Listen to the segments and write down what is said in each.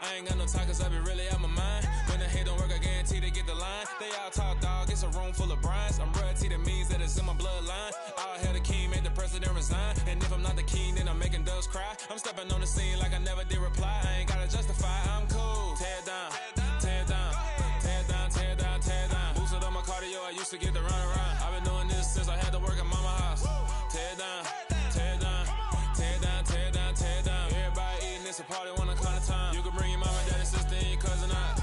I ain't got no time cause I be really out my mind. When the hate don't work, I guarantee they get the line. They all talk dog, it's a room full of brines. I'm royalty, that means that it's in my bloodline. All hail the king, made the president resign. And if I'm not the king, then I'm making doves cry. I'm stepping on the scene like I never did reply. I ain't gotta justify, I'm cool. Tear down, tear down, tear down, tear down, tear down. Boosted on my cardio, I used to get the run around. I've been doing this since I had to work at mama house. Tear down, tear down, tear down, tear down, tear down. Everybody eating, it's a party, one kind of time. You can bring your mama, daddy, sister, and your cousin out.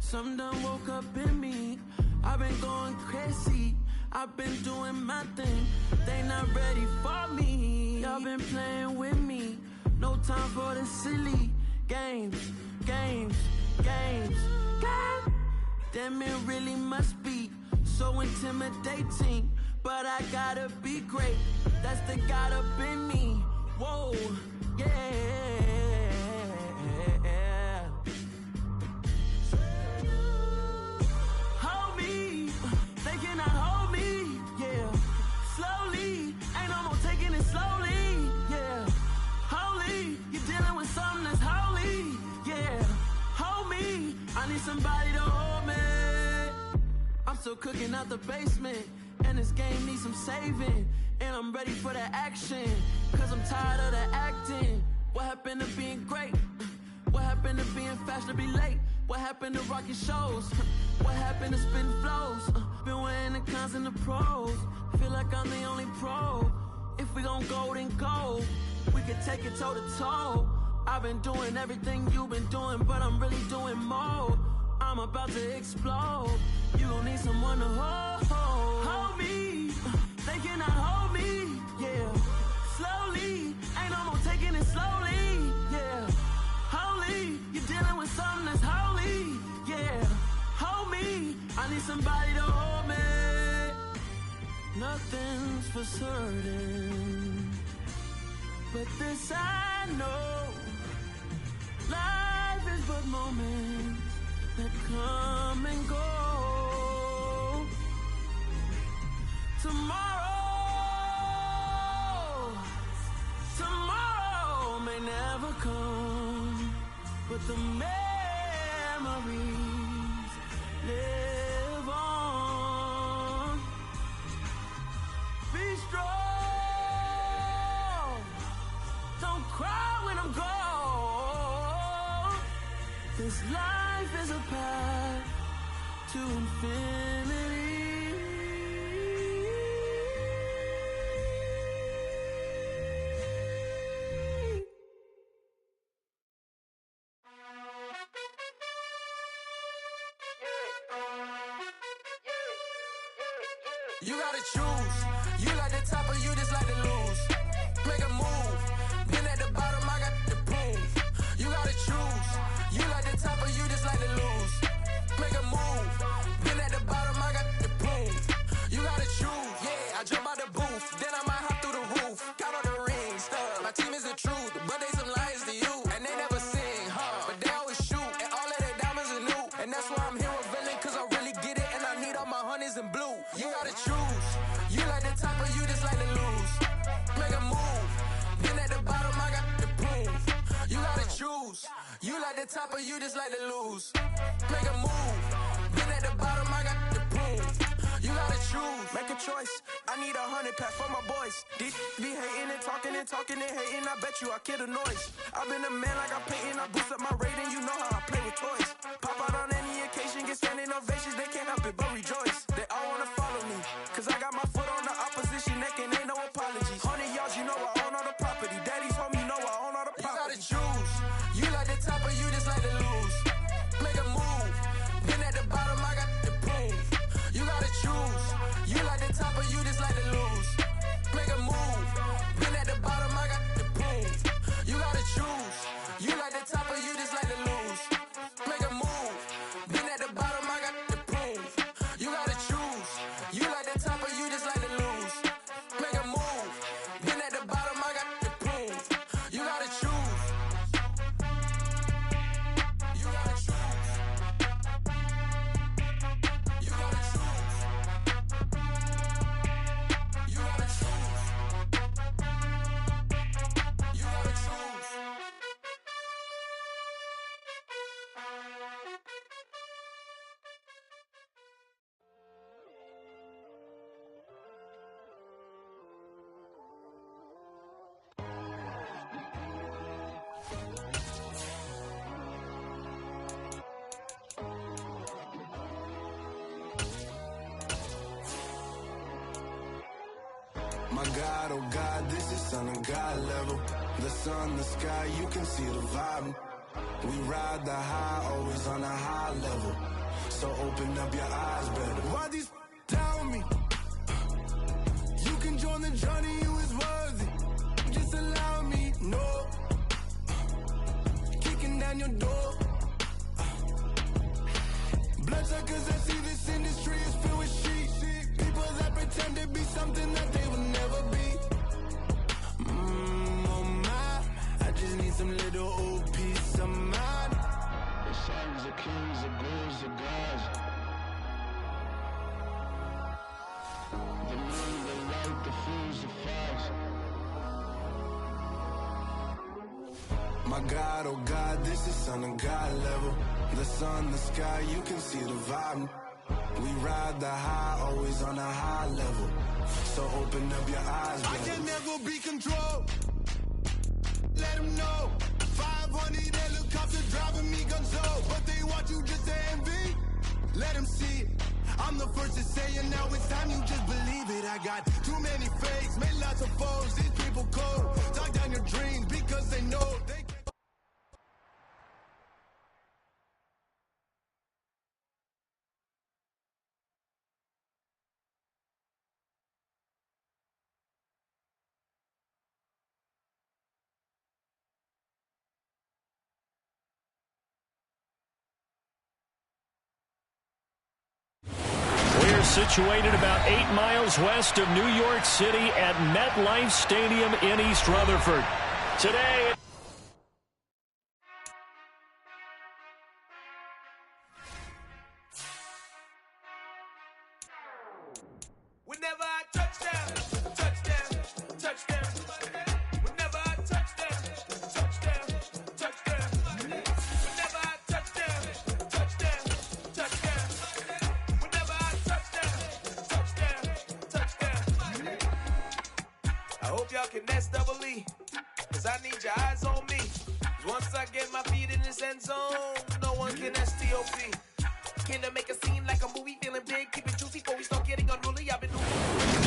Something done woke up in me. I've been going crazy. I've been doing my thing. They not ready for me. Y'all been playing with me. No time for the silly games, games, games, games. Damn, it really must be so intimidating. But I gotta be great. That's the God up in me. Whoa, yeah. Somebody to hold me. I'm still cooking out the basement, and this game needs some saving. And I'm ready for the action, cause I'm tired of the acting. What happened to being great? What happened to being fashionably late? What happened to rocking shows? What happened to spitting flows? Been weighing the cons and the pros. Feel like I'm the only pro. If we gon' go, then go. We could take it toe to toe. I've been doing everything you've been doing, but I'm really doing more. I'm about to explode. You gon' need someone to hold me. They cannot hold me, yeah. Slowly, ain't no more taking it slowly, yeah. Holy, you're dealing with something that's holy, yeah. Hold me, I need somebody to hold me. Nothing's for certain, but this I know. Life is but moments that come and go. Tomorrow may never come, but the memories live on. Be strong, don't cry when I'm gone. This life is a path to infinity. You gotta choose. You like the top or you just like to lose. Make a move. Been at the bottom, I got the proof. choose. You like the top or you just like to lose. Make a move. Been at the bottom, I got the proof. You gotta choose. Make a choice. I need 100 pack for my boys. These be hating and talking and hating. I bet you I kill the noise. I've been a man like I'm painting. I boost up my rating. You know how I play with toys. Pop out on any occasion, get standing ovations. They can't help it but rejoice. They all wanna follow me. Cause I got my foot on the opposition neck and ain't no apologies. 100 yards, you know I own all the property. Daddy's home, you know I own all the property. You gotta choose. You like the top or you just like to lose. Make a move. Been at the bottom, I got the proof. You gotta choose. You like the top or you just like to lose. Make a move. Been at the bottom, I got the proof. You gotta choose. You like the top or you just like to lose. Make a move. Been at the bottom, I got the proof. You gotta choose. You like the top or you just like to lose. Make a move. Been at the bottom, I got the proof. You gotta choose. You gotta choose. You gotta choose. You gotta choose. You gotta choose. My God, oh God, this is Son of God level. The sun, the sky, you can see the vibe. We ride the high, always on a high level. So open up your eyes better. Why these tell me? You can join the journey, you is worthy. Just allow me, no. Kicking down your door. Bloodsuckers that see this industry is filled with sheep. People that pretend to be something that they will never be. Oh my, I just need some little old peace of mind. The sons of kings, the bulls, the gods. The moon, the light, the fools, the fogs. My God, oh God, this is Son of God level. The sun, the sky, you can see the vibe. We ride the high, always on a high level. So open up your eyes, baby. I can never be controlled. Let them know. 500 helicopter driving me gonzo. But they want you just to envy. Let them see it. I'm the first to say it, now it's time you just believe it. I got too many fakes, made lots of foes. These people cold. Talk down your dreams because they know they can. Situated about 8 miles west of New York City at MetLife Stadium in East Rutherford. Today, Whenever I touch down, touchdown, touchdown. Whenever I touch down, touchdown, touchdown. Whenever I touch down, touchdown, touchdown. Whenever I touch down, touchdown. I hope y'all can S1W9, cause I need your eyes on me. 'Cause once I get my feet in this end zone, no one can S1W9. Can I make a scene like a movie, feeling big, keep it juicy before we start getting unruly? I've been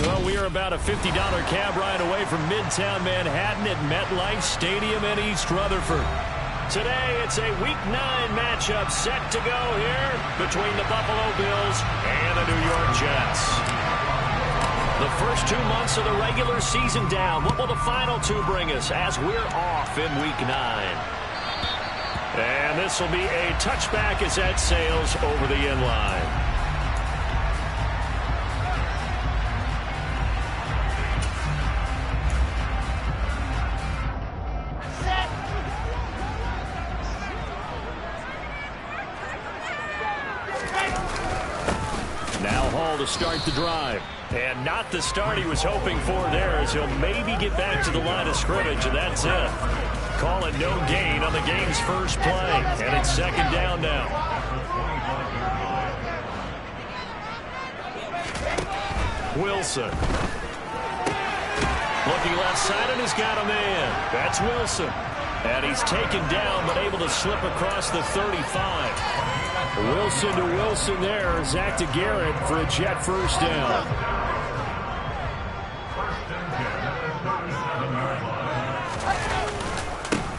well, we are about a $50 cab ride away from Midtown Manhattan at MetLife Stadium in East Rutherford. Today, it's a Week 9 matchup set to go here between the Buffalo Bills and the New York Jets. The first 2 months of the regular season down. What will the final 2 bring us as we're off in Week 9? And this will be a touchback as that sails over the end line. Now Hall to start the drive. And not the start he was hoping for there, as he'll maybe get back to the line of scrimmage, and that's it. call it no gain on the game's first play. And it's second down now. Wilson. Looking left side and has got a man. That's Wilson. And he's taken down but able to slip across the 35. Wilson to Wilson there. Zach to Garrett for a Jet first down.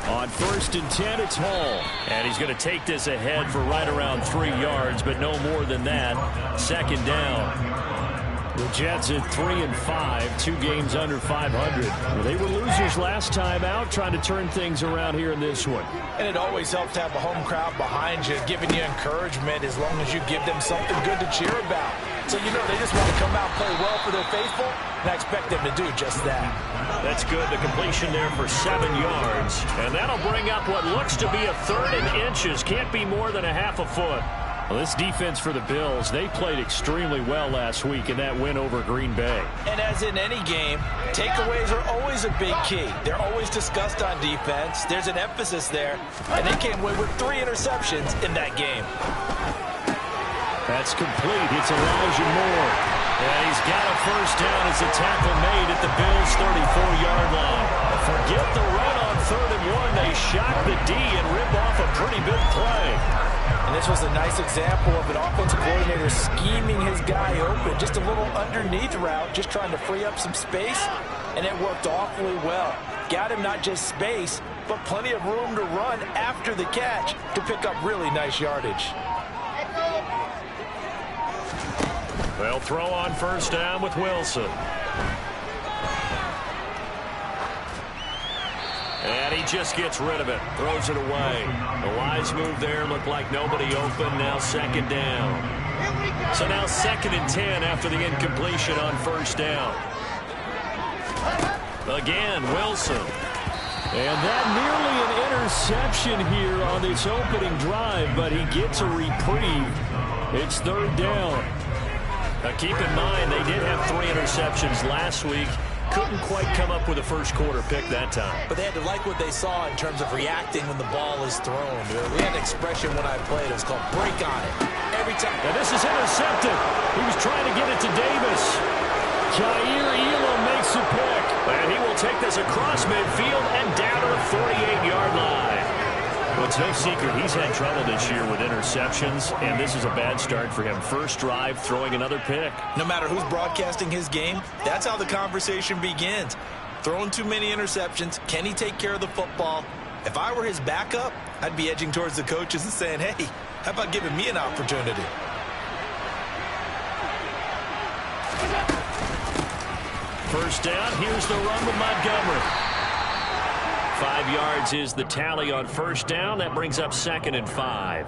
On 1st and 10, it's Hall. And he's going to take this ahead for right around 3 yards, but no more than that. Second down. The Jets at 3-5, 2 games under 500. They were losers last time out, trying to turn things around here in this one. And it always helps to have a home crowd behind you, giving you encouragement as long as you give them something good to cheer about. So you know they just want to come out and play well for their faithful, and I expect them to do just that. That's good. The completion there for 7 yards. And that'll bring up what looks to be a 3rd and inches. Can't be more than a half a foot. Well, this defense for the Bills, they played extremely well last week in that win over Green Bay. And as in any game, takeaways are always a big key. They're always discussed on defense. There's an emphasis there, and they came away with 3 interceptions in that game. That's complete. It's Elijah Moore. And he's got a first down as a tackle made at the Bills' 34-yard line. Forget the run on 3rd and 1. They shock the D and rip off a pretty big play. And this was a nice example of an offensive coordinator scheming his guy open. Just a little underneath route, just trying to free up some space, and it worked awfully well. Got him not just space, but plenty of room to run after the catch to pick up really nice yardage. They'll throw on 1st down with Wilson. And he just gets rid of it. Throws it away. The wise move there. Looked like nobody open. Now 2nd down. So now 2nd and 10 after the incompletion on 1st down. Again, Wilson. And that nearly an interception here on this opening drive, but he gets a reprieve. It's 3rd down. Now keep in mind, they did have 3 interceptions last week. Couldn't quite come up with a first quarter pick that time. But they had to like what they saw in terms of reacting when the ball is thrown. We had an expression when I played. It was called break on it. Every time. Now this is intercepted. He was trying to get it to Davis. Jair Elam makes a pick. And he will take this across midfield and down to the 48-yard line. Well, it's no secret he's had trouble this year with interceptions, and this is a bad start for him. First drive, throwing another pick. No matter who's broadcasting his game, that's how the conversation begins. Throwing too many interceptions, can he take care of the football? If I were his backup, I'd be edging towards the coaches and saying, hey, how about giving me an opportunity? First down, here's the run with Montgomery. 5 yards is the tally on 1st down. That brings up 2nd and 5.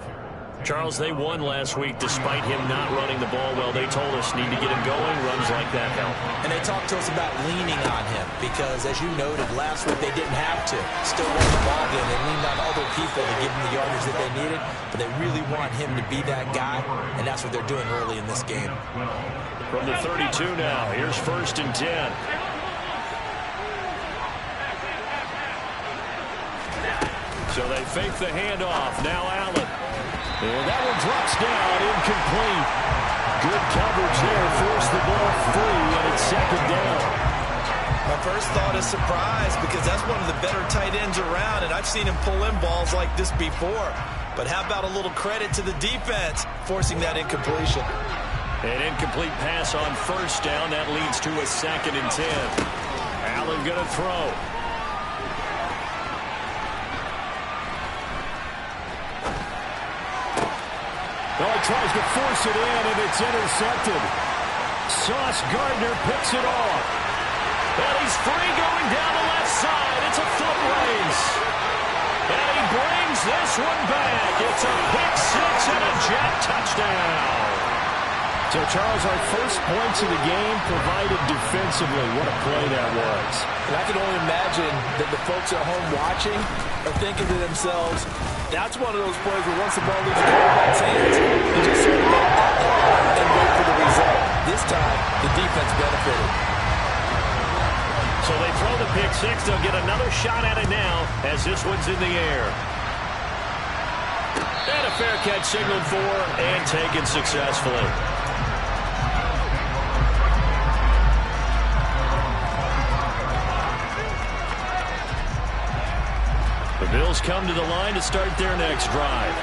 Charles, they won last week despite him not running the ball well. They told us need to get him going. Runs like that help. And they talked to us about leaning on him because, as you noted, last week they didn't have to. Still won the ball game. They leaned on other people to give them the yardage that they needed, but they really want him to be that guy, and that's what they're doing early in this game. From the 32 now, here's 1st and 10. So they fake the handoff. Now Allen. And that one drops down, incomplete. Good coverage there, forced the ball free, and it's 2nd down. My first thought is surprise because that's one of the better tight ends around, and I've seen him pull in balls like this before. But how about a little credit to the defense forcing that incompletion? An incomplete pass on 1st down. That leads to a 2nd and 10. Allen going to throw. Well, he tries to force it in, and it's intercepted. Sauce Gardner picks it off. And he's free going down the left side. It's a foot race. And he brings this one back. It's a pick six and a Jet touchdown. So, Charles, our first points of the game provided defensively. What a play that was. And I can only imagine that the folks at home watching are thinking to themselves, that's one of those plays where once the ball leaves the quarterback's hands, you just sort of go and wait for the result. This time, the defense benefited. So they throw the pick six. They'll get another shot at it now as this one's in the air. And a fair catch signaled for and taken successfully. The Bills come to the line to start their next drive.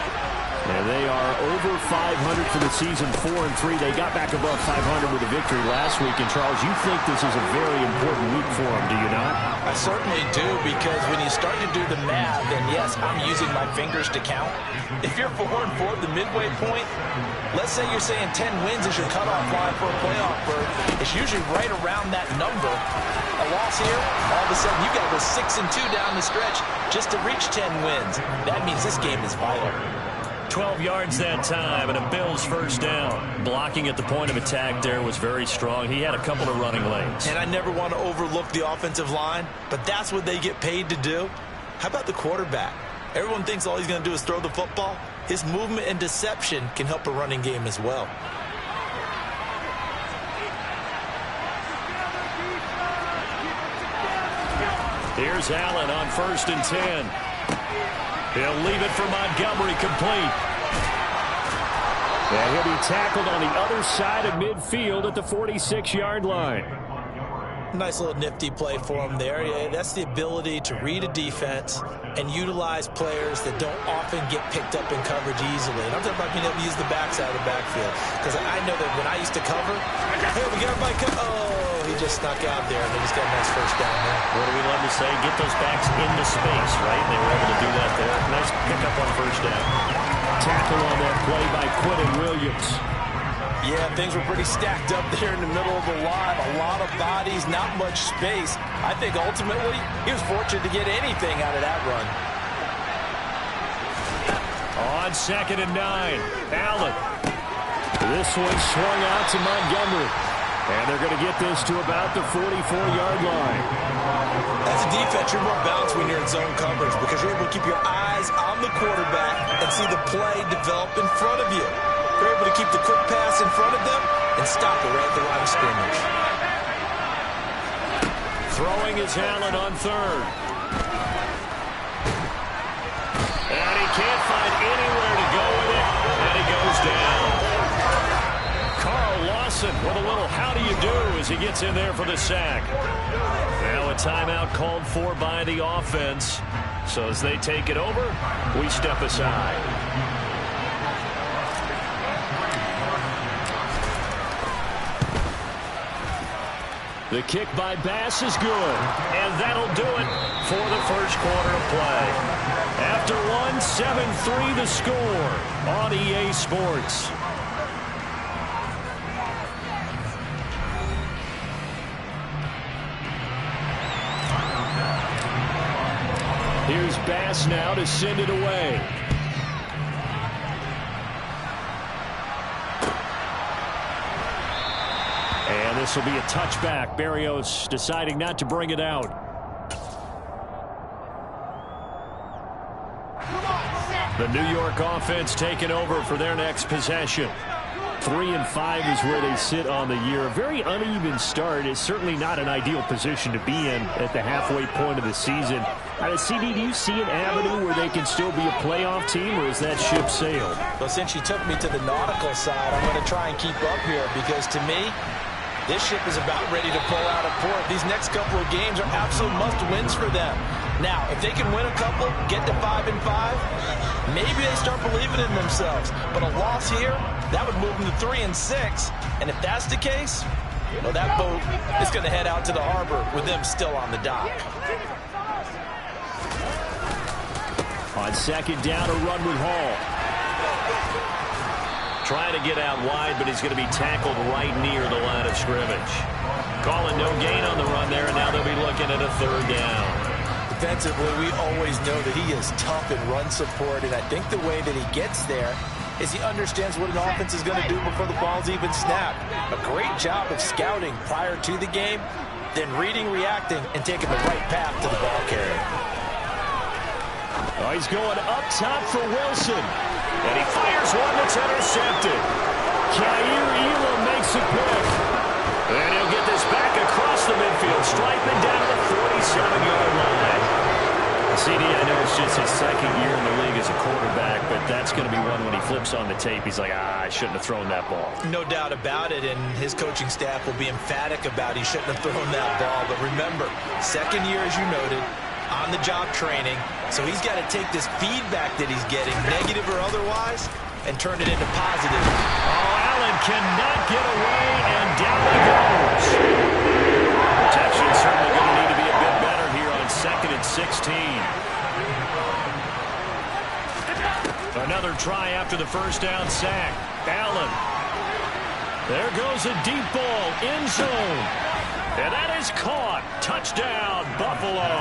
And they are over 500 for the season, 4-3. They got back above 500 with a victory last week. And, Charles, you think this is a very important week for them, do you not? I certainly do, because when you start to do the math, and yes, I'm using my fingers to count. If you're 4-4 at the midway point, let's say you're saying 10 wins is your cutoff line for a playoff berth. It's usually right around that number. A loss here, all of a sudden you got to go 6-2 down the stretch just to reach 10 wins. That means this game is vital. 12 yards that time, and a Bills first down. Blocking at the point of attack there was very strong. He had a couple of running lanes. And I never want to overlook the offensive line, but that's what they get paid to do. How about the quarterback? Everyone thinks all he's going to do is throw the football. His movement and deception can help a running game as well. Here's Allen on 1st and 10. He'll leave it for Montgomery, complete. And he'll be tackled on the other side of midfield at the 46-yard line. Nice little nifty play for him there. Yeah, that's the ability to read a defense and utilize players that don't often get picked up in coverage easily. And I'm talking about being able to use the backside of the backfield. Because I know that when I used to cover, hey, we got everybody oh, he just snuck out there, and they just got a nice first down there. What do we love to say? Get those backs into space, right? They were able to do that there. Nice pickup on first down. Tackle on that play by Quinton Williams. Yeah, things were pretty stacked up there in the middle of the line. A lot of bodies, not much space. I think ultimately he was fortunate to get anything out of that run. On 2nd and 9, Allen. This one swung out to Montgomery. And they're going to get this to about the 44-yard line. As a defense, you're more balanced when you're in zone coverage because you're able to keep your eyes on the quarterback and see the play develop in front of you. They're able to keep the quick pass in front of them and stop it right at the line of scrimmage. Throwing is Allen on 3rd. And he can't find anywhere to go with it. And he goes down. Carl Lawson with a little how do you do as he gets in there for the sack. Now a timeout called for by the offense. So as they take it over, we step aside. The kick by Bass is good, and that'll do it for the first quarter of play. After one, 7-3 the score on EA Sports. Here's Bass now to send it away. And this will be a touchback. Berrios deciding not to bring it out. The New York offense taking over for their next possession. 3-5 is where they sit on the year. A very uneven start. It's certainly not an ideal position to be in at the halfway point of the season. CD, do you see an avenue where they can still be a playoff team, or is that ship sailed? Well, since you took me to the nautical side, I'm going to try and keep up here because to me, this ship is about ready to pull out of port. These next couple of games are absolute must-wins for them. Now, if they can win a couple, get to 5-5, maybe they start believing in themselves. But a loss here, that would move them to 3-6. And if that's the case, well, that boat is going to head out to the harbor with them still on the dock. On 2nd down, a run with Hall. Trying to get out wide, but he's going to be tackled right near the line of scrimmage. Calling no gain on the run there, and now they'll be looking at a 3rd down. Defensively, we always know that he is tough in run support, and I think the way that he gets there is he understands what an offense is going to do before the ball's even snapped. A great job of scouting prior to the game, then reading, reacting, and taking the right path to the ball carrier. Oh, he's going up top for Wilson. And he fires one that's intercepted. Kaiir Elam makes a pick. And he'll get this back across across the midfield, striping down to the 47-yard line. CD, I know it's just his second year in the league as a quarterback, but that's going to be one when he flips on the tape. He's like, I shouldn't have thrown that ball. No doubt about it, and his coaching staff will be emphatic about he shouldn't have thrown that ball. But remember, second year, as you noted, on-the-job training, so he's got to take this feedback that he's getting, negative or otherwise, and turn it into positive. Oh, Allen cannot get away, and down he goes. Protection certainly going to need to be a bit better here on 2nd and 16. Another try after the first down sack. Allen. There goes a deep ball, end zone. And that is caught. Touchdown, Buffalo.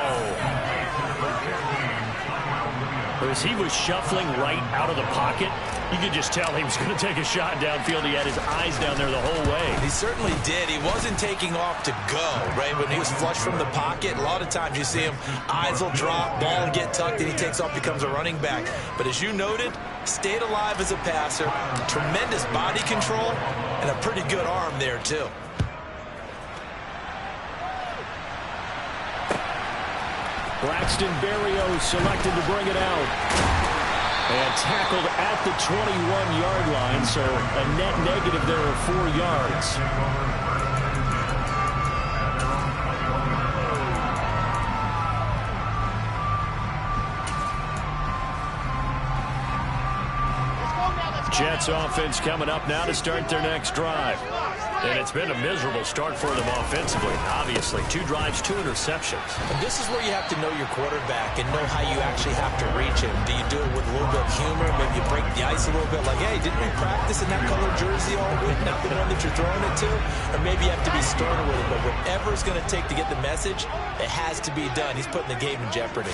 As he was shuffling right out of the pocket, you could just tell he was going to take a shot downfield. He had his eyes down there the whole way. He certainly did. He wasn't taking off to go, right? When he was flush from the pocket, a lot of times you see him, eyes will drop, ball will get tucked, and he takes off, becomes a running back. But as you noted, stayed alive as a passer, tremendous body control, and a pretty good arm there, too. Braxton Berrios selected to bring it out. And tackled at the 21-yard line, so a net negative there of 4 yards. Jets offense coming up now to start their next drive. And it's been a miserable start for them offensively, obviously. 2 drives, 2 interceptions. And this is where you have to know your quarterback and know how you actually have to reach him. Do you do it with a little bit of humor? Maybe you break the ice a little bit like, hey, didn't we practice in that colored jersey all week? Not the one that you're throwing it to? Or maybe you have to be sterner with it. But whatever it's going to take to get the message, it has to be done. He's putting the game in jeopardy.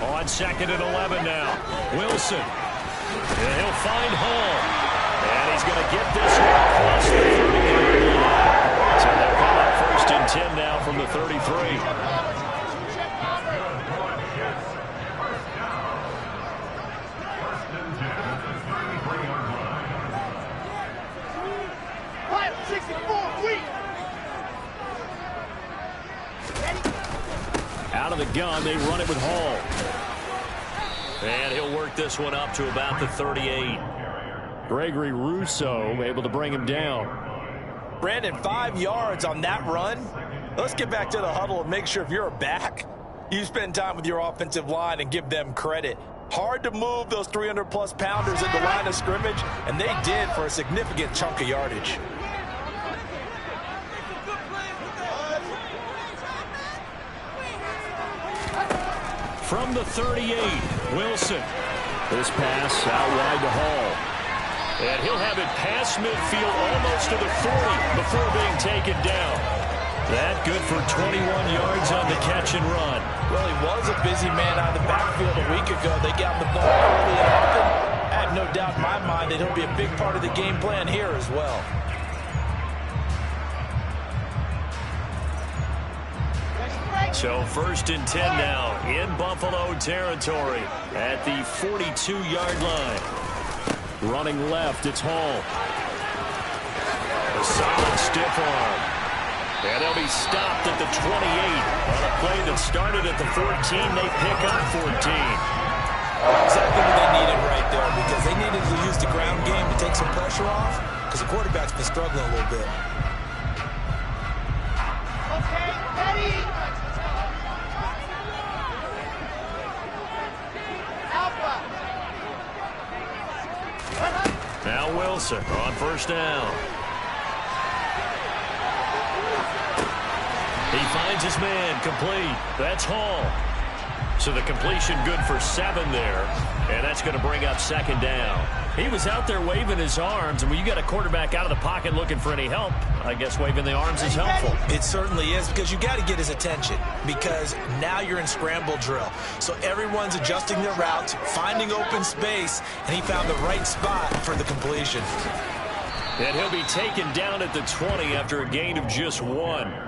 On 2nd and 11 now. Wilson. And he'll find Hall. And he's going to get this one across the 30-yard line. So they'll call up 1st and 10 now from the 33. Out of the gun, they run it with Hall. And he'll work this one up to about the 38. Gregory Rousseau able to bring him down. Brandon, 5 yards on that run. Let's get back to the huddle and make sure if you're a back, you spend time with your offensive line and give them credit. Hard to move those 300-plus pounders at the line of scrimmage, and they did for a significant chunk of yardage. From the 38, Wilson. This pass out wide to Hall. And he'll have it past midfield almost to the 40 before being taken down. That good for 21 yards on the catch and run. Well, he was a busy man out of the backfield a week ago. They got the ball early and often. I have no doubt in my mind that he'll be a big part of the game plan here as well. So 1st and 10 now in Buffalo territory at the 42-yard line. Running left, it's Hall. A solid stiff arm. And they'll be stopped at the 28. On a play that started at the 14, they pick up 14. Exactly what they needed right there, because they needed to use the ground game to take some pressure off, because the quarterback's been struggling a little bit. Okay, ready. Now Wilson on 1st down. He finds his man complete. That's Hall. So the completion good for 7 there. And that's going to bring up 2nd down. He was out there waving his arms, and when you got a quarterback out of the pocket looking for any help, I guess waving the arms is helpful. It certainly is, because you got to get his attention, because now you're in scramble drill. So everyone's adjusting their routes, finding open space, and he found the right spot for the completion. And he'll be taken down at the 20 after a gain of just 1.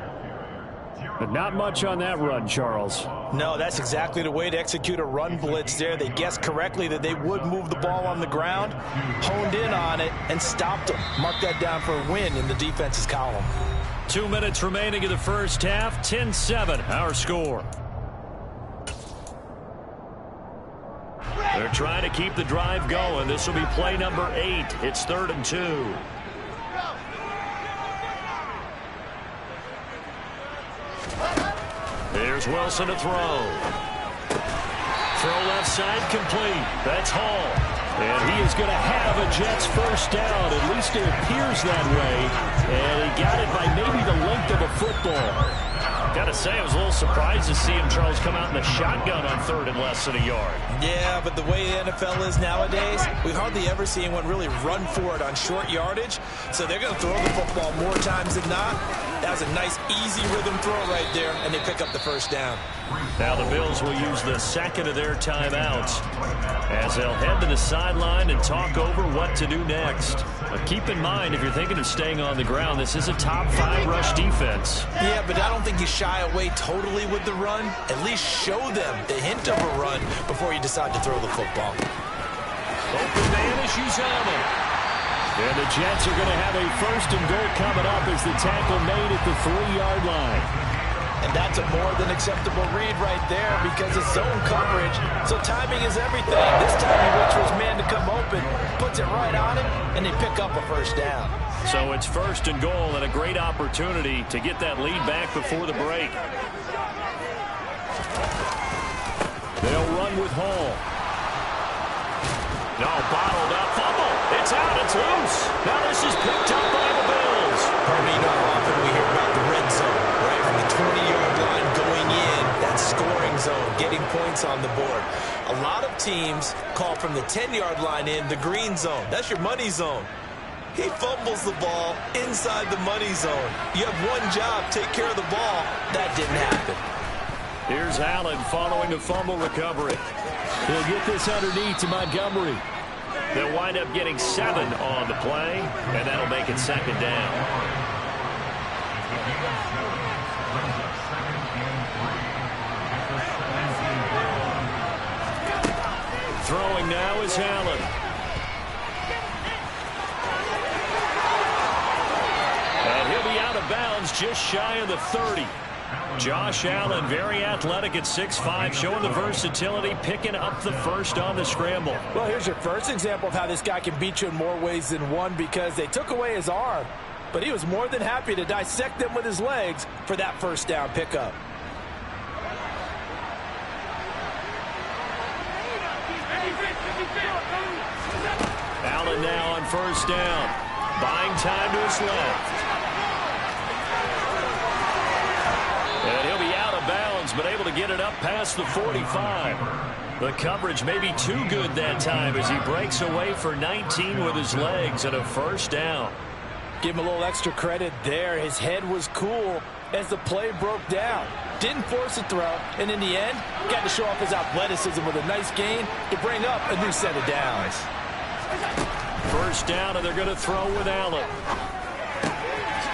But not much on that run, Charles. No, that's exactly the way to execute a run blitz there. They guessed correctly that they would move the ball on the ground, honed in on it, and stopped them. Mark that down for a win in the defense's column. 2 minutes remaining in the first half. 10-7, our score. They're trying to keep the drive going. This will be play number 8. It's 3rd and 2. Here's Wilson to throw. Throw left side complete. That's Hall. And he is going to have a Jets first down. At least it appears that way. And he got it by maybe the length of a football. Got to say, I was a little surprised to see him, Charles, come out in the shotgun on 3rd and less than a yard. Yeah, but the way the NFL is nowadays, we hardly ever see anyone really run for it on short yardage. So they're going to throw the football more times than not. That was a nice, easy rhythm throw right there, and they pick up the first down. Now the Bills will use the second of their timeouts as they'll head to the sideline and talk over what to do next. But keep in mind, if you're thinking of staying on the ground, this is a top 5 rush defense. Yeah, but I don't think you shy away totally with the run. At least show them the hint of a run before you decide to throw the football. Open man is Uzama. And the Jets are going to have a 1st and goal coming up as the tackle made at the 3-yard line. And that's a more than acceptable read right there because it's zone coverage. So timing is everything. This time he waits for his man to come open, puts it right on him, and they pick up a first down. So it's 1st and goal and a great opportunity to get that lead back before the break. They'll run with Hall. No, bottled up, fumble. It's out, it's loose. Now this is picked up by the Bills. Probably not often we hear about the red zone, right from the 20-yard line going in, that scoring zone, getting points on the board. A lot of teams call from the 10-yard line in the green zone. That's your money zone. He fumbles the ball inside the money zone. You have one job, take care of the ball. That didn't happen. Here's Allen following a fumble recovery. He'll get this underneath to Montgomery. They'll wind up getting 7 on the play, and that'll make it 2nd down. Throwing now is Allen. And he'll be out of bounds just shy of the 30. Josh Allen, very athletic at 6'5", showing the versatility, picking up the first on the scramble. Well, here's your first example of how this guy can beat you in more ways than one because they took away his arm, but he was more than happy to dissect them with his legs for that first down pickup. Allen now on first down, buying time to his left. And he'll be out of bounds, but able to get it up past the 45. The coverage may be too good that time as he breaks away for 19 with his legs and a first down. Give him a little extra credit there. His head was cool as the play broke down. Didn't force a throw, and in the end, got to show off his athleticism with a nice gain to bring up a new set of downs. First down, and they're going to throw with Allen.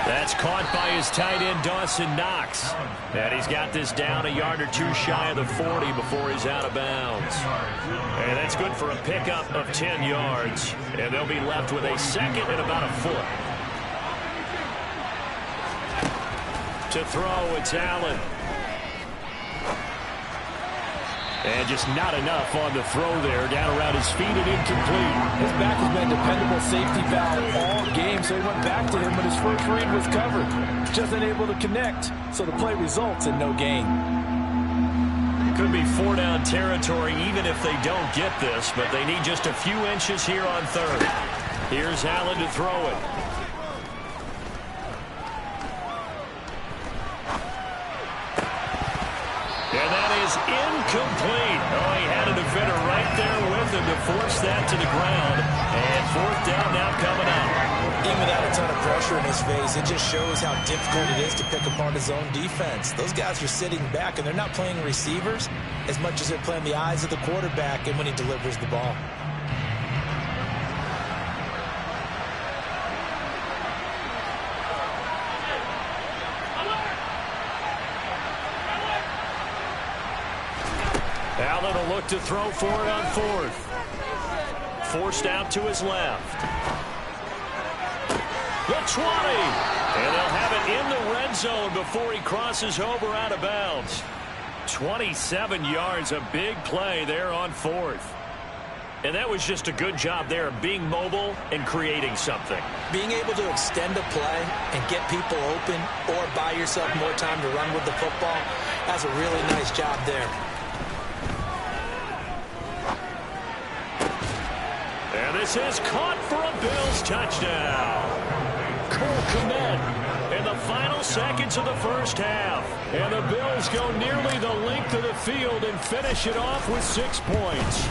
That's caught by his tight end, Dawson Knox. And he's got this down a yard or two shy of the 40 before he's out of bounds. And that's good for a pickup of 10 yards. And they'll be left with a 2nd and about a foot. To throw, it's Allen. And just not enough on the throw there. Down around his feet and incomplete. His back has been a dependable safety valve all game, so he went back to him when his first read was covered. Just unable to connect, so the play results in no gain. Could be 4-down territory even if they don't get this, but they need just a few inches here on 3rd. Here's Allen to throw it. And that is incomplete. Oh, he had a defender right there with him to force that to the ground. And 4th down now coming up. Even without a ton of pressure in his face, it just shows how difficult it is to pick apart his own defense. Those guys are sitting back, and they're not playing receivers as much as they're playing the eyes of the quarterback and when he delivers the ball. Allen will look to throw for it on 4th. Forced out to his left. The 20. And they'll have it in the end zone before he crosses over out of bounds. 27 yards, a big play there on 4th. And that was just a good job there of being mobile and creating something. Being able to extend a play and get people open or buy yourself more time to run with the football, that's a really nice job there. And this is caught for a Bills touchdown. Cole Kmet in the final seconds of the first half. And the Bills go nearly the length of the field and finish it off with 6 points.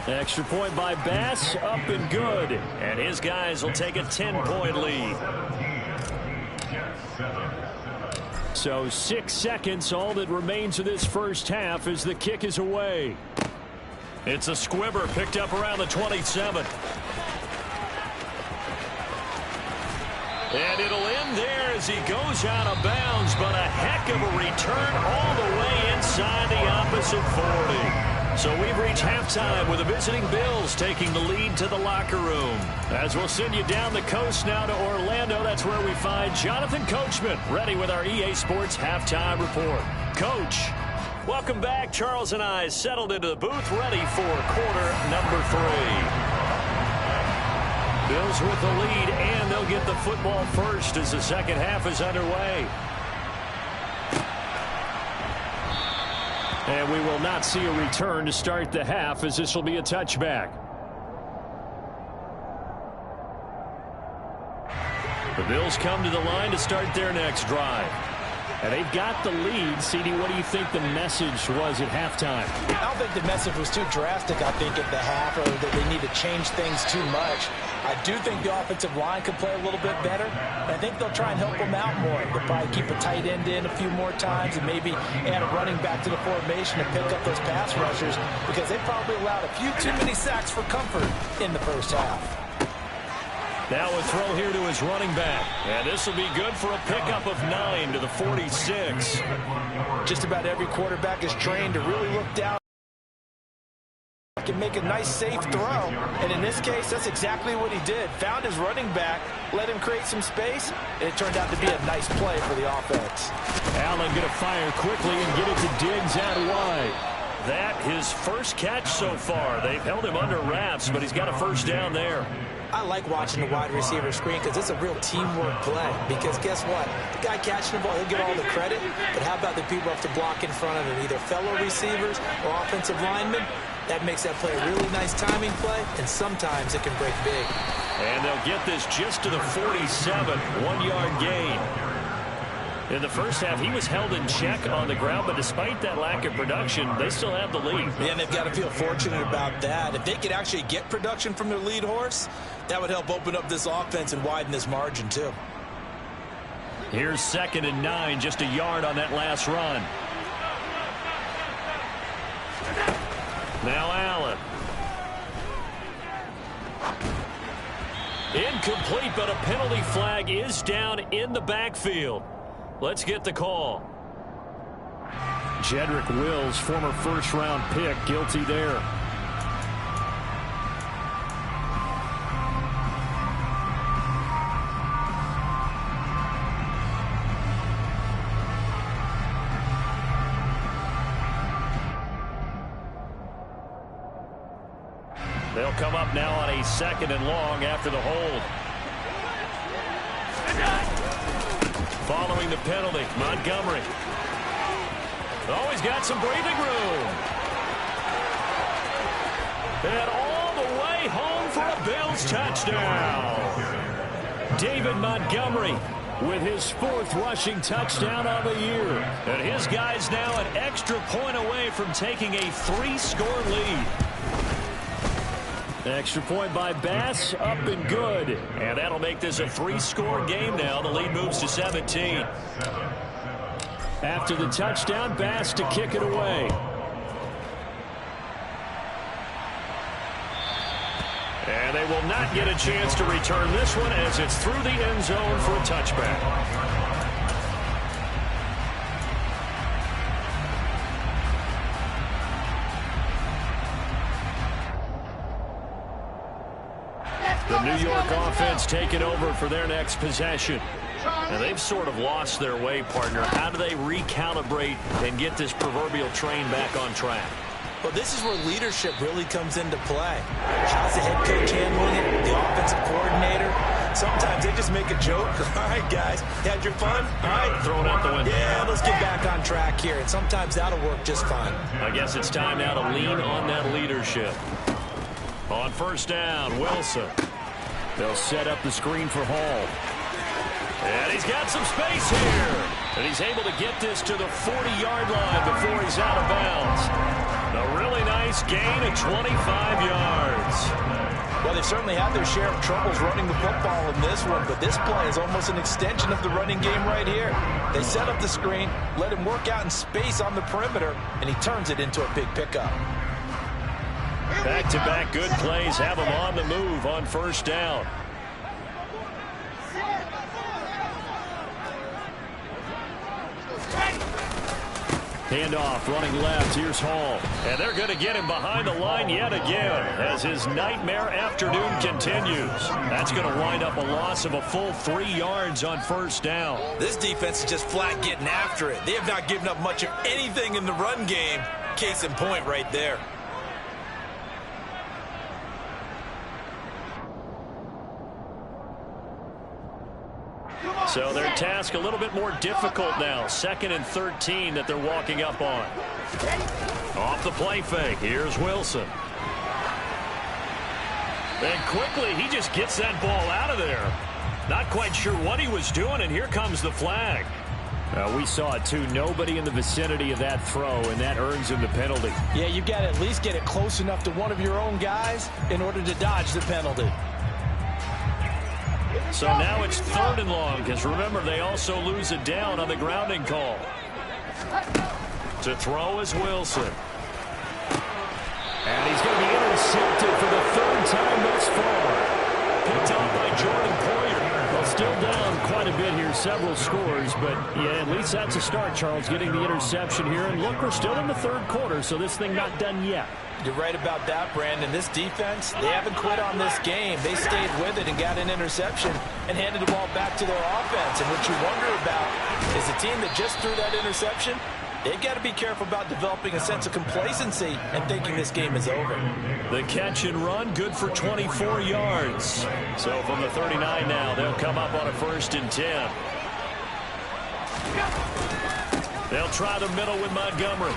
Extra point by Bass, up and good. And his guys will take a 10-point lead. So 6 seconds, all that remains of this first half as the kick is away. It's a squibber picked up around the 27. And it'll end there as he goes out of bounds, but a heck of a return all the way inside the opposite 40. So we've reached halftime with the visiting Bills taking the lead to the locker room. As we'll send you down the coast now to Orlando, that's where we find Jonathan Coachman ready with our EA Sports halftime report. Coach, welcome back. Charles and I settled into the booth ready for quarter number 3. Bills with the lead, and they'll get the football first as the second half is underway. And we will not see a return to start the half as this will be a touchback. The Bills come to the line to start their next drive. And they've got the lead. CD, what do you think the message was at halftime? I don't think the message was too drastic, I think, at the half, or that they need to change things too much. I do think the offensive line could play a little bit better. And I think they'll try and help them out more. They'll probably keep a tight end in a few more times and maybe add a running back to the formation to pick up those pass rushers, because they probably allowed a few too many sacks for comfort in the first half. Now a throw here to his running back. And this will be good for a pickup of 9 to the 46. Just about every quarterback is trained to really look down and make a nice, safe throw. And in this case, that's exactly what he did. Found his running back, let him create some space, and it turned out to be a nice play for the offense. Allen going to fire quickly and get it to Diggs out wide. That his first catch so far. They've held him under wraps, but he's got a first down there. I like watching the wide receiver screen because it's a real teamwork play. Because guess what? The guy catching the ball, he'll get all the credit. But how about the people who have to block in front of him, either fellow receivers or offensive linemen? That makes that play a really nice timing play, and sometimes it can break big. And they'll get this just to the 47, 1-yard gain. In the first half, he was held in check on the ground, but despite that lack of production, they still have the lead. Yeah, and they've got to feel fortunate about that. If they could actually get production from their lead horse, that would help open up this offense and widen this margin, too. Here's 2nd and 9, just a yard on that last run. Now Allen. Incomplete, but a penalty flag is down in the backfield. Let's get the call. Jedrick Wills, former first-round pick, guilty there. They'll come up now on a 2nd and long after the hold. Following the penalty, Montgomery. Always got some breathing room. And all the way home for a Bills touchdown. David Montgomery with his 4th rushing touchdown of the year. And his guys now an extra point away from taking a 3-score lead. Extra point by Bass, up and good. And that'll make this a 3-score game now. The lead moves to 17. After the touchdown, Bass to kick it away. And they will not get a chance to return this one as it's through the end zone for a touchback. The New York offense taking over for their next possession. And they've sort of lost their way, partner. How do they recalibrate and get this proverbial train back on track? Well, this is where leadership really comes into play. How's the head coach handling it? The offensive coordinator? Sometimes they just make a joke. All right, guys, had your fun? All right. Throw it out the window. Yeah, let's get back on track here. And sometimes that'll work just fine. I guess it's time now to lean on that leadership. On first down, Wilson. They'll set up the screen for Hall. And he's got some space here. And he's able to get this to the 40-yard line before he's out of bounds. A really nice gain of 25 yards. Well, they've certainly had their share of troubles running the football in this one, but this play is almost an extension of the running game right here. They set up the screen, let him work out in space on the perimeter, and he turns it into a big pickup. Back-to-back good plays have him on the move on first down. Handoff, running left. Here's Hall. And they're going to get him behind the line yet again as his nightmare afternoon continues. That's going to wind up a loss of a full 3 yards on first down. This defense is just flat getting after it. They have not given up much of anything in the run game. Case in point right there. So their task a little bit more difficult now. 2nd and 13 that they're walking up on. Off the play fake. Here's Wilson. And quickly, he just gets that ball out of there. Not quite sure what he was doing, and here comes the flag. We saw it, too. Nobody in the vicinity of that throw, and that earns him the penalty. Yeah, you've got to at least get it close enough to one of your own guys in order to dodge the penalty. So now it's 3rd and long, because remember, they also lose it down on the grounding call. To throw is Wilson. And he's going to be intercepted for the 3rd time thus far. Picked up by Jordan Poyer. Well, still down quite a bit here, several scores, but yeah, at least that's a start, Charles, getting the interception here. And look, we're still in the 3rd quarter, so this thing not done yet. You're right about that, Brandon. This defense, they haven't quit on this game. They stayed with it and got an interception and handed the ball back to their offense. And what you wonder about is the team that just threw that interception, they've got to be careful about developing a sense of complacency and thinking this game is over. The catch and run, good for 24 yards. So from the 39 now, they'll come up on a 1st and 10. They'll try the middle with Montgomery.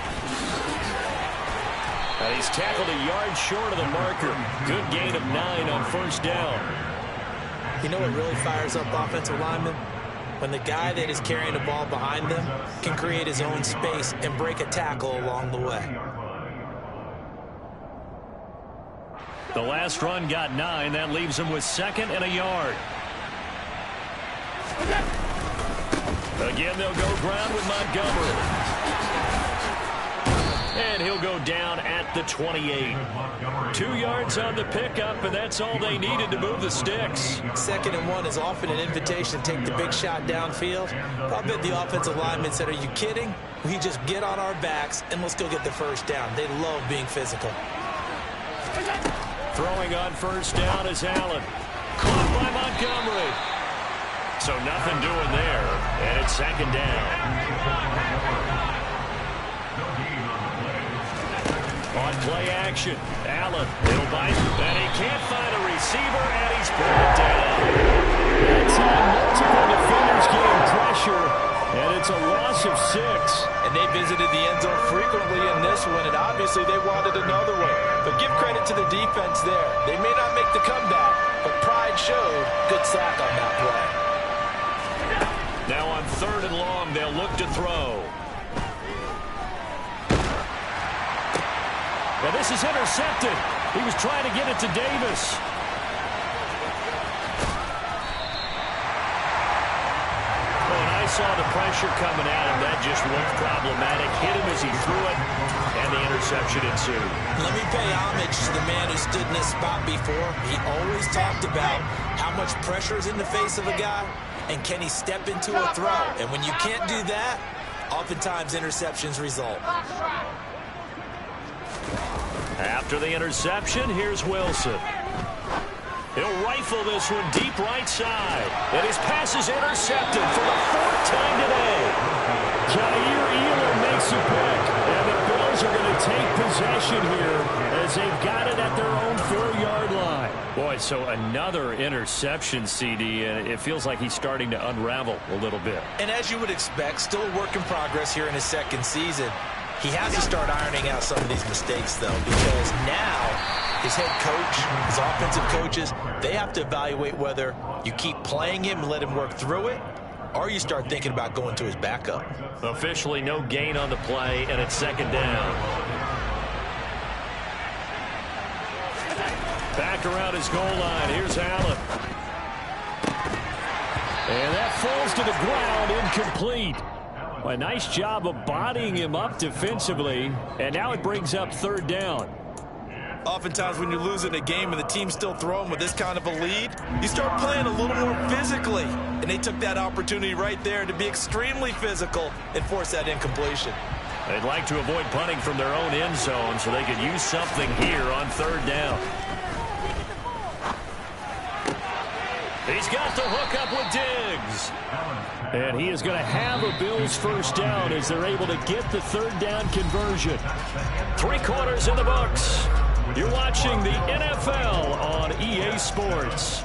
And he's tackled a yard short of the marker. Good gain of 9 on first down. You know what really fires up offensive linemen? When the guy that is carrying the ball behind them can create his own space and break a tackle along the way. The last run got 9. That leaves him with 2nd and a yard. Again, they'll go ground with Montgomery. And he'll go down at the 28. 2 yards on the pickup, and that's all they needed to move the sticks. 2nd and 1 is often an invitation to take the big shot downfield. I bet the offensive lineman said, are you kidding? We just get on our backs and let's go get the first down. They love being physical. Throwing on first down is Allen. Caught by Montgomery. So nothing doing there, and it's 2nd down. On play action, Allen, it'll bite, and he can't find a receiver, and he's brought down. That time, multiple defenders getting pressure, and it's a loss of 6. And they visited the end zone frequently in this one, and obviously they wanted another one. But give credit to the defense there. They may not make the comeback, but pride showed. Good sack on that play. Now on 3rd and long, they'll look to throw. And this is intercepted. He was trying to get it to Davis. When I saw the pressure coming at him, that just looked problematic. Hit him as he threw it, and the interception ensued. Let me pay homage to the man who stood in this spot before. He always talked about how much pressure is in the face of a guy, and can he step into a throw. And when you can't do that, oftentimes interceptions result. After the interception, here's Wilson. He'll rifle this one deep right side. And his pass is intercepted for the 4th time today. Jair Elam makes a pick. And the Bills are going to take possession here as they've got it at their own 4-yard line. Boy, so another interception, CD, and it feels like he's starting to unravel a little bit. And as you would expect, still a work in progress here in his 2nd season. He has to start ironing out some of these mistakes, though, because now his head coach, his offensive coaches, they have to evaluate whether you keep playing him and let him work through it, or you start thinking about going to his backup. Officially no gain on the play, and it's 2nd down. Back around his goal line. Here's Allen. And that falls to the ground, incomplete. A nice job of bodying him up defensively, and now it brings up 3rd down. Oftentimes when you're losing a game and the team's still throwing with this kind of a lead, you start playing a little more physically. And they took that opportunity right there to be extremely physical and force that incompletion. They'd like to avoid punting from their own end zone so they could use something here on 3rd down. He's got the hook up with Diggs. And he is going to have a Bills 1st down as they're able to get the 3rd down conversion. 3 quarters in the books. You're watching the NFL on EA Sports.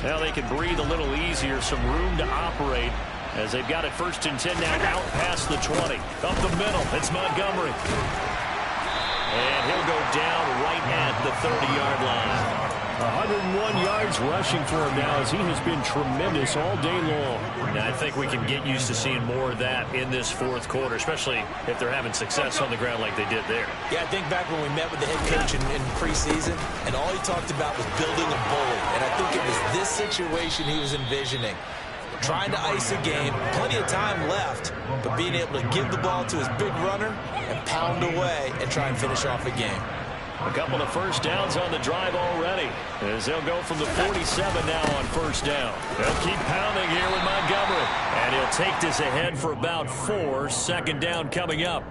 Now they can breathe a little easier, some room to operate as they've got it 1st and 10 now out past the 20. Up the middle, it's Montgomery. And he'll go down right at the 30-yard line. 101 yards rushing for him now as he has been tremendous all day long. And I think we can get used to seeing more of that in this 4th quarter, especially if they're having success on the ground like they did there. Yeah, I think back when we met with the head coach in preseason, and all he talked about was building a bully. And I think it was this situation he was envisioning. Trying to ice a game, plenty of time left, but being able to give the ball to his big runner and pound away and try and finish off a game. A couple of 1st downs on the drive already as they'll go from the 47 now on 1st down. They'll keep pounding here with Montgomery. And he'll take this ahead for about 4. 2nd down coming up.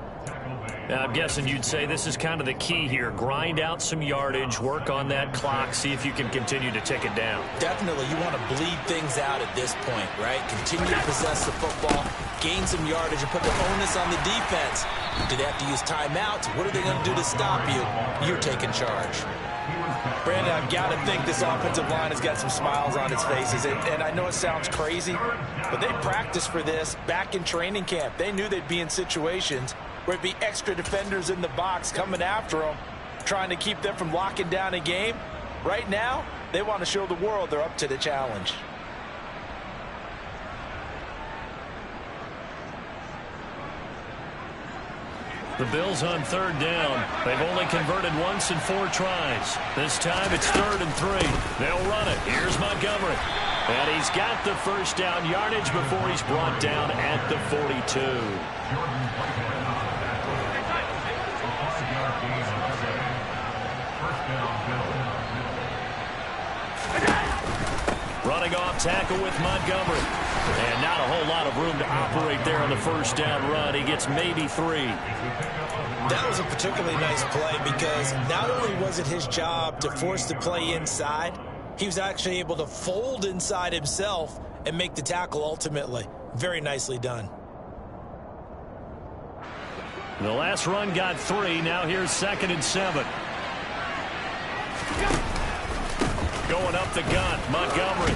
Now, I'm guessing you'd say this is kind of the key here. Grind out some yardage, work on that clock, see if you can continue to tick it down. Definitely. You want to bleed things out at this point, right? Continue to possess the football, gain some yardage, and put the onus on the defense. Do they have to use timeouts? What are they going to do to stop you? You're taking charge. Brandon, I've got to think this offensive line has got some smiles on its faces. And I know it sounds crazy, but they practiced for this back in training camp. They knew they'd be in situations where it'd be extra defenders in the box coming after them, trying to keep them from locking down a game. Right now, they want to show the world they're up to the challenge. The Bills on 3rd down. They've only converted once in 4 tries. This time it's 3rd and 3. They'll run it. Here's Montgomery. And he's got the 1st down yardage before he's brought down at the 42. Running off tackle with Montgomery. And not a whole lot of room to operate there on the 1st down run. He gets maybe 3. That was a particularly nice play because not only was it his job to force the play inside, he was actually able to fold inside himself and make the tackle ultimately. Very nicely done. The last run got 3. Now here's 2nd and 7. Going up the gun, Montgomery.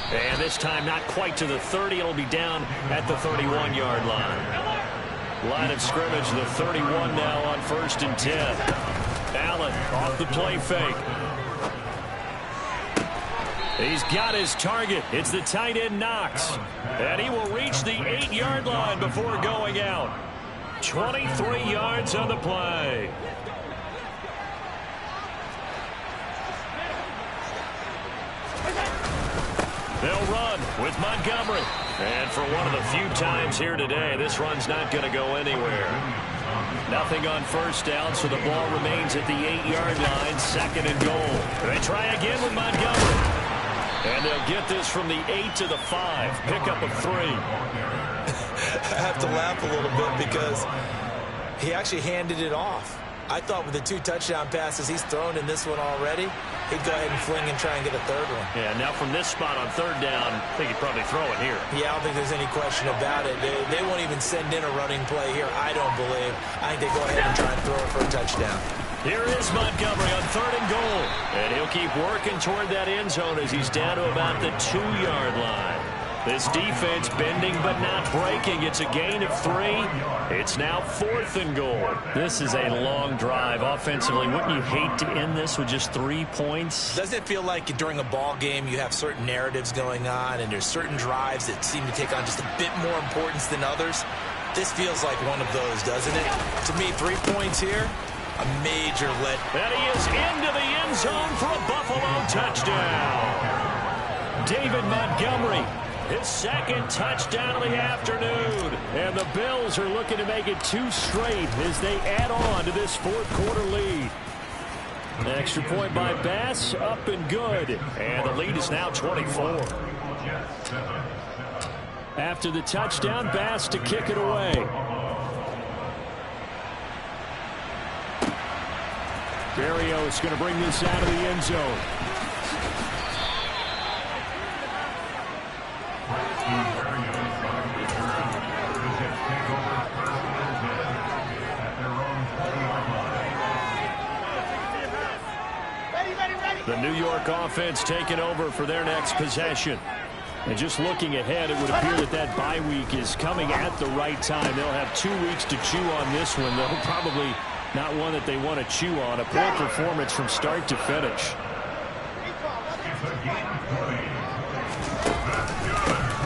And this time not quite to the 30. It'll be down at the 31-yard line. Line of scrimmage, the 31 now on 1st and 10. Allen off the play fake. He's got his target. It's the tight end Knox. And he will reach the 8-yard line before going out. 23 yards on the play. They'll run with Montgomery. And for one of the few times here today, this run's not going to go anywhere. Nothing on 1st down, so the ball remains at the 8-yard line, 2nd and goal. They try again with Montgomery. And they'll get this from the 8 to the 5. Pickup of 3. I have to laugh a little bit because he actually handed it off. I thought with the 2 touchdown passes he's thrown in this one already, he'd go ahead and fling and try and get a third one. Yeah, now from this spot on 3rd down, I think he'd probably throw it here. Yeah, I don't think there's any question about it. They won't even send in a running play here, I don't believe. I think they go ahead and try and throw it for a touchdown. Here is Montgomery on 3rd and goal. And he'll keep working toward that end zone as he's down to about the 2-yard line. This defense bending but not breaking. It's a gain of 3. It's now 4th and goal. This is a long drive offensively. Wouldn't you hate to end this with just 3 points? Doesn't it feel like during a ball game you have certain narratives going on and there's certain drives that seem to take on just a bit more importance than others? This feels like one of those, doesn't it? To me, 3 points here, a major let. And he is into the end zone for a Buffalo touchdown. David Montgomery, his 2nd touchdown of the afternoon. And the Bills are looking to make it 2 straight as they add on to this 4th quarter lead. An extra point by Bass, up and good. And the lead is now 24. After the touchdown, Bass to kick it away. Berrios going to bring this out of the end zone. The New York offense taking over for their next possession. And just looking ahead, it would appear that that bye week is coming at the right time. They'll have 2 weeks to chew on this one, though probably not one that they want to chew on. A poor performance from start to finish.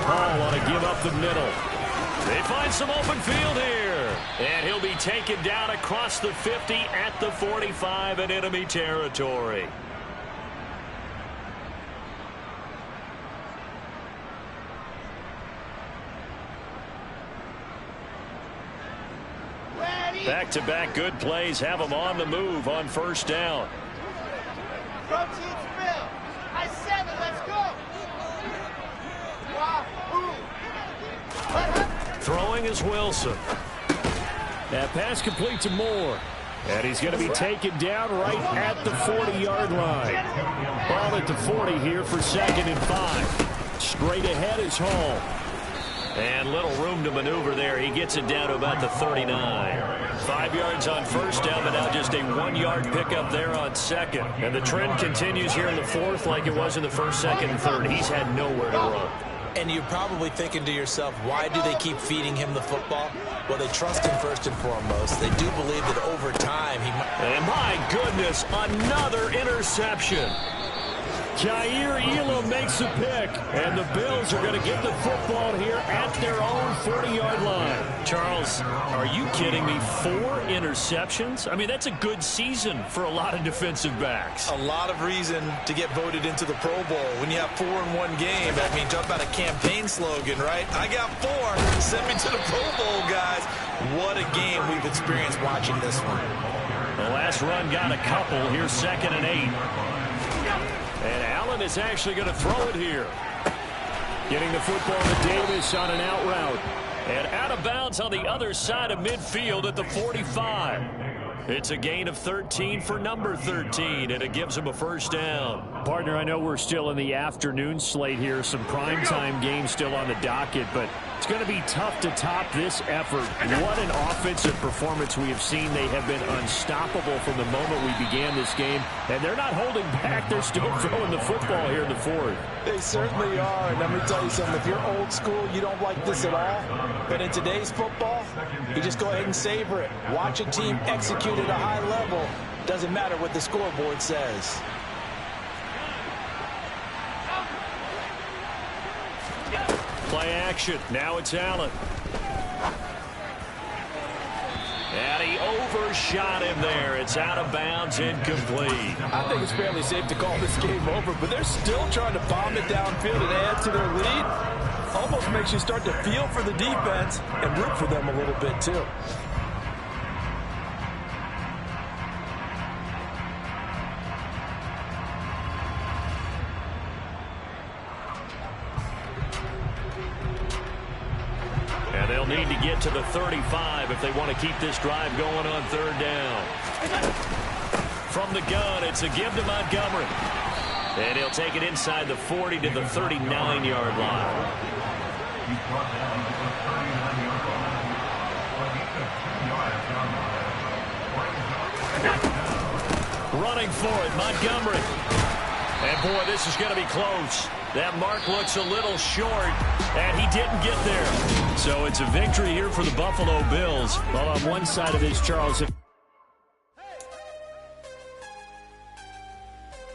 Paul want to give up the middle. They find some open field here. And he'll be taken down across the 50 at the 45 in enemy territory. Back-to-back good plays have them on the move on 1st down. Protein spill. I 7. Let's go. Throwing is Wilson. That pass complete to Moore. And he's going to be taken down right at the 40-yard line. Ball at the 40 here for 2nd and 5. Straight ahead is Hall. And little room to maneuver there. He gets it down to about the 39. 5 yards on 1st down, but now just a 1-yard pickup there on 2nd. And the trend continues here in the 4th like it was in the 1st, 2nd, and 3rd. He's had nowhere to run. And you're probably thinking to yourself, why do they keep feeding him the football? Well, they trust him first and foremost. They do believe that over time he might. And my goodness, another interception. Jair Elam makes a pick, and the Bills are going to get the football here at their own 40-yard line. Charles, are you kidding me? 4 interceptions? I mean, that's a good season for a lot of defensive backs. A lot of reason to get voted into the Pro Bowl. When you have 4 in one game, I mean, talk about a campaign slogan, right? I got 4. Send me to the Pro Bowl, guys. What a game we've experienced watching this one. The last run got a couple. Here's 2nd and 8. And Allen is actually going to throw it here. Getting the football to Davis on an out route. And out of bounds on the other side of midfield at the 45. It's a gain of 13 for number 13, and it gives him a 1st down. Partner, I know we're still in the afternoon slate here. Some primetime games still on the docket, but it's going to be tough to top this effort. What an offensive performance we have seen. They have been unstoppable from the moment we began this game, and they're not holding back. They're still throwing the football here in the 4th. They certainly are, and let me tell you something. If you're old school, you don't like this at all. But in today's football, you just go ahead and savor it. Watch a team execute at a high level. Doesn't matter what the scoreboard says. Play action. Now it's Allen. And he overshot him there. It's out of bounds, incomplete. I think it's fairly safe to call this game over, but they're still trying to bomb it downfield and add to their lead. Almost makes you start to feel for the defense and root for them a little bit, too. need to get to the 35 if they want to keep this drive going on third down. From the gun, it's a give to Montgomery. And he'll take it inside the 40 to the 39-yard line. Running for it, Montgomery. And, boy, this is going to be close. That mark looks a little short, and he didn't get there. So it's a victory here for the Buffalo Bills. Well, on one side of this, Charles,